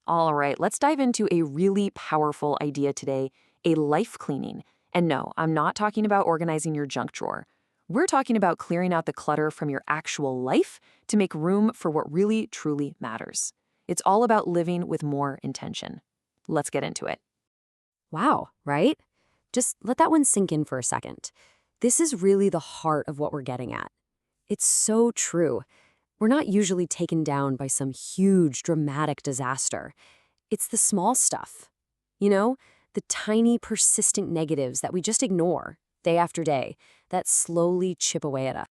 All right, let's dive into a really powerful idea today, a life cleaning. And no, I'm not talking about organizing your junk drawer. We're talking about clearing out the clutter from your actual life to make room for what really, truly matters. It's all about living with more intention. Let's get into it. Wow, right? Just let that one sink in for a second. This is really the heart of what we're getting at. It's so true. We're not usually taken down by some huge, dramatic disaster. It's the small stuff. You know, the tiny, persistent negatives that we just ignore day after day that slowly chip away at us.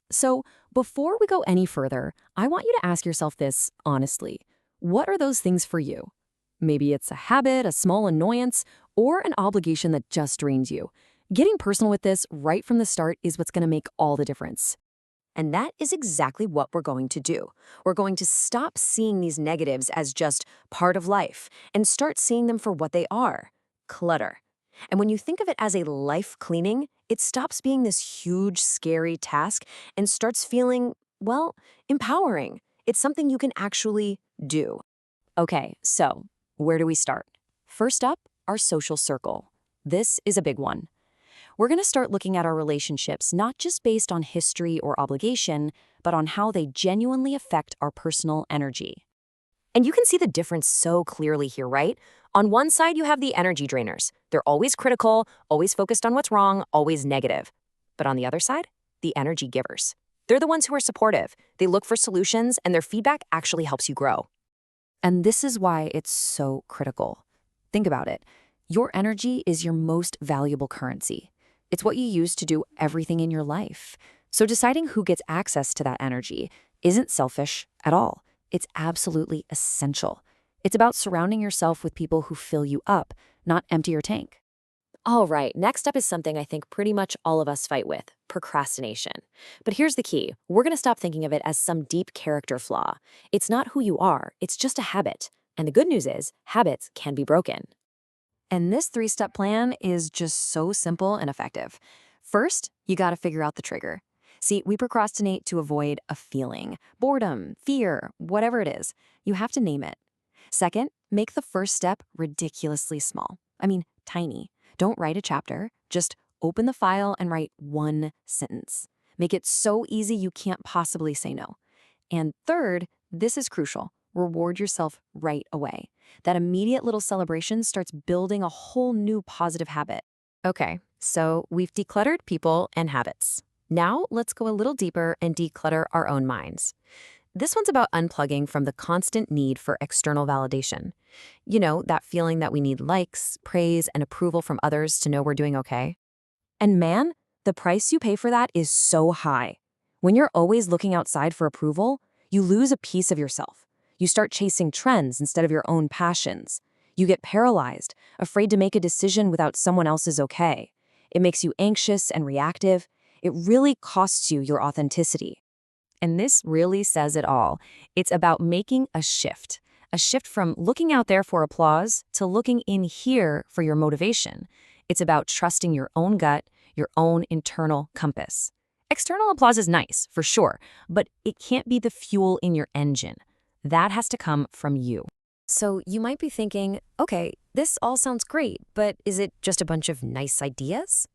So, before we go any further, I want you to ask yourself this honestly. What are those things for you? Maybe it's a habit, a small annoyance, or an obligation that just drains you. Getting personal with this right from the start is what's going to make all the difference. And that is exactly what we're going to do. We're going to stop seeing these negatives as just part of life and start seeing them for what they are: clutter. And when you think of it as a life cleaning, it stops being this huge, scary task and starts feeling, well, empowering. It's something you can actually do. Okay, so where do we start? First up, our social circle. This is a big one. We're going to start looking at our relationships not just based on history or obligation, but on how they genuinely affect our personal energy. And you can see the difference so clearly here, right? On one side, you have the energy drainers. They're always critical, always focused on what's wrong, always negative. But on the other side, the energy givers. They're the ones who are supportive. They look for solutions, and their feedback actually helps you grow. And this is why it's so critical. Think about it. Your energy is your most valuable currency. It's what you use to do everything in your life. So deciding who gets access to that energy isn't selfish at all. It's absolutely essential. It's about surrounding yourself with people who fill you up, not empty your tank. All right, next up is something I think pretty much all of us fight with: procrastination. But here's the key. We're going to stop thinking of it as some deep character flaw. It's not who you are, it's just a habit. And the good news is, habits can be broken. And this three-step plan is just so simple and effective. First, you got to figure out the trigger. See, we procrastinate to avoid a feeling, boredom, fear, whatever it is. You have to name it. Second, make the first step ridiculously small. I mean, tiny. Don't write a chapter. Just open the file and write one sentence. Make it so easy you can't possibly say no. And third, this is crucial. Reward yourself right away. That immediate little celebration starts building a whole new positive habit. Okay, so we've decluttered people and habits. Now let's go a little deeper and declutter our own minds. This one's about unplugging from the constant need for external validation. You know, that feeling that we need likes, praise, and approval from others to know we're doing okay. And man, the price you pay for that is so high. When you're always looking outside for approval, you lose a piece of yourself. You start chasing trends instead of your own passions. You get paralyzed, afraid to make a decision without someone else's okay. It makes you anxious and reactive. It really costs you your authenticity. And this really says it all. It's about making a shift from looking out there for applause to looking in here for your motivation. It's about trusting your own gut, your own internal compass. External applause is nice, for sure, but it can't be the fuel in your engine. That has to come from you. So you might be thinking, okay, this all sounds great, but is it just a bunch of nice ideas?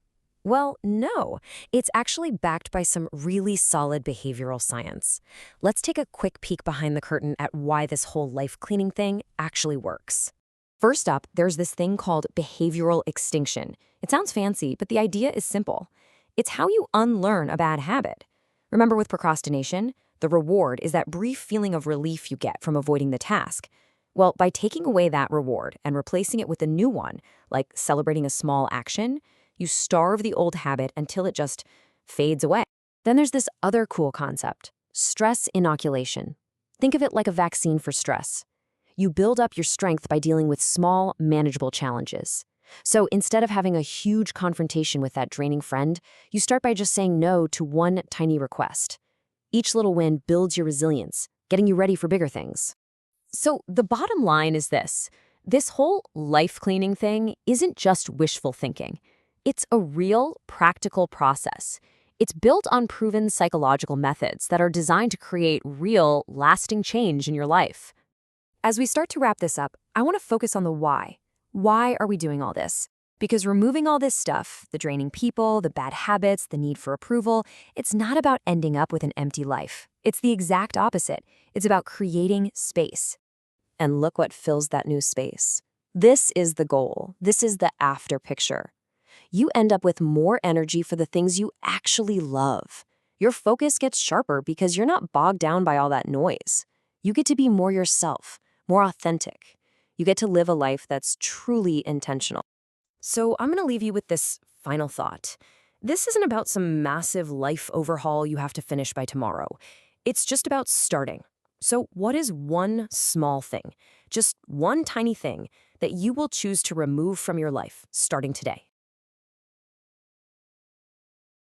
Well, no. It's actually backed by some really solid behavioral science. Let's take a quick peek behind the curtain at why this whole life cleaning thing actually works. First up, there's this thing called behavioral extinction. It sounds fancy, but the idea is simple. It's how you unlearn a bad habit. Remember with procrastination, the reward is that brief feeling of relief you get from avoiding the task. Well, by taking away that reward and replacing it with a new one, like celebrating a small action, you starve the old habit until it just fades away. Then there's this other cool concept: stress inoculation. Think of it like a vaccine for stress. You build up your strength by dealing with small, manageable challenges. So instead of having a huge confrontation with that draining friend, you start by just saying no to one tiny request. Each little win builds your resilience, getting you ready for bigger things. So the bottom line is this: this whole life cleaning thing isn't just wishful thinking. It's a real, practical process. It's built on proven psychological methods that are designed to create real, lasting change in your life. As we start to wrap this up, I want to focus on the why. Why are we doing all this? Because removing all this stuff, the draining people, the bad habits, the need for approval, it's not about ending up with an empty life. It's the exact opposite. It's about creating space. And look what fills that new space. This is the goal. This is the after picture. You end up with more energy for the things you actually love. Your focus gets sharper because you're not bogged down by all that noise. You get to be more yourself, more authentic. You get to live a life that's truly intentional. So I'm going to leave you with this final thought. This isn't about some massive life overhaul you have to finish by tomorrow. It's just about starting. So what is one small thing, just one tiny thing, that you will choose to remove from your life starting today?